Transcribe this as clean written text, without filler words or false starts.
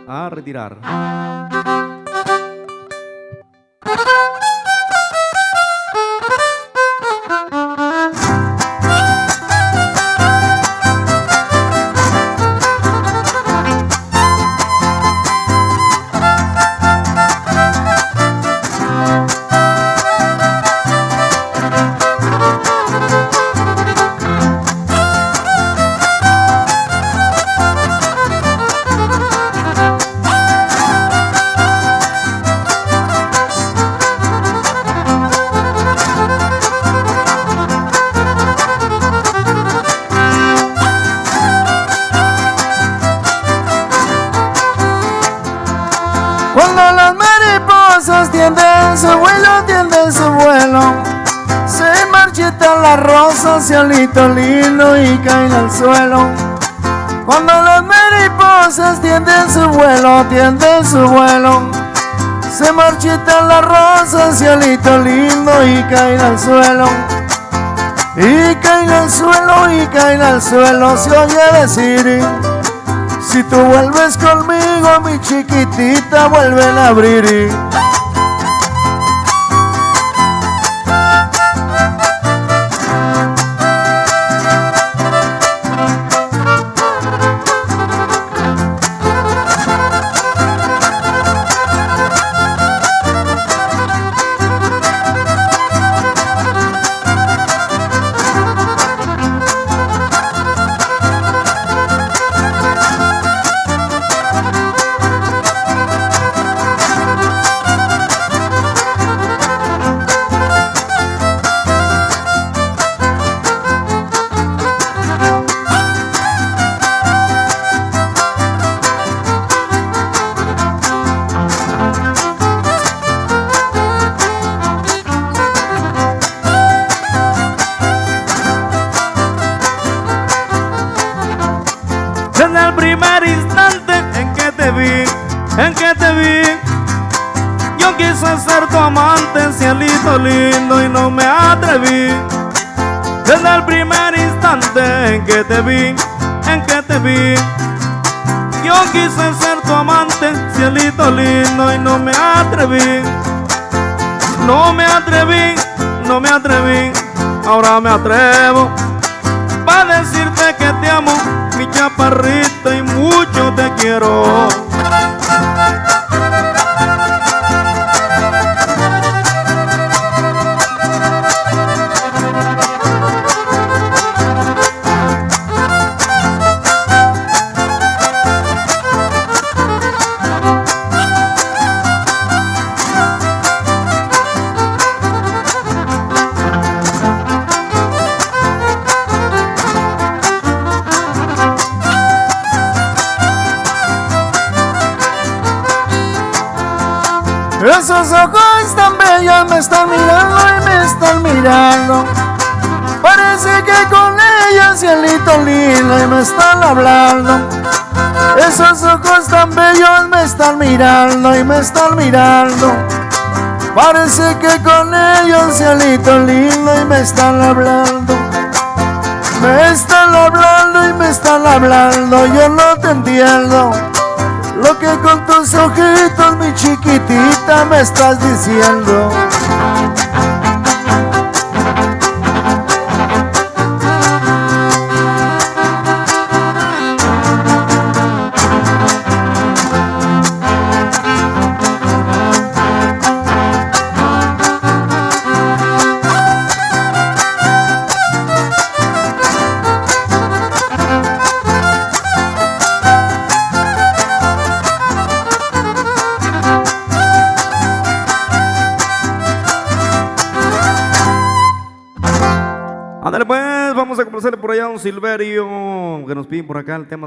a retirar. Cuando las mariposas tienden su vuelo, se marchitan las rosas, cielito lindo, y caen al suelo. Cuando las mariposas tienden su vuelo, se marchitan las rosas, cielito lindo, y caen al suelo. Y caen al suelo, y caen al suelo, se oye decir: si tú vuelves conmigo, mi chiquitita, vuelven a abrir. Desde el primer instante en que te vi, yo quise ser tu amante, cielito lindo, y no me atreví. Desde el primer instante en que te vi, yo quise ser tu amante, cielito lindo, y no me atreví. No me atreví, no me atreví, ahora me atrevo para decirte que te amo, mi chaparrita, y mucho te quiero. Esos ojos tan bellos me están mirando y me están mirando. Parece que con ella, cielito lindo, y me están hablando. Esos ojos tan bellos me están mirando y me están mirando. Parece que con ellos, cielito lindo, y me están hablando. Me están hablando y me están hablando, yo no te entiendo lo que con tus ojitos, mi chiquitita, me estás diciendo. Ándale pues, vamos a complacerle por allá a don Silverio, que nos piden por acá el tema.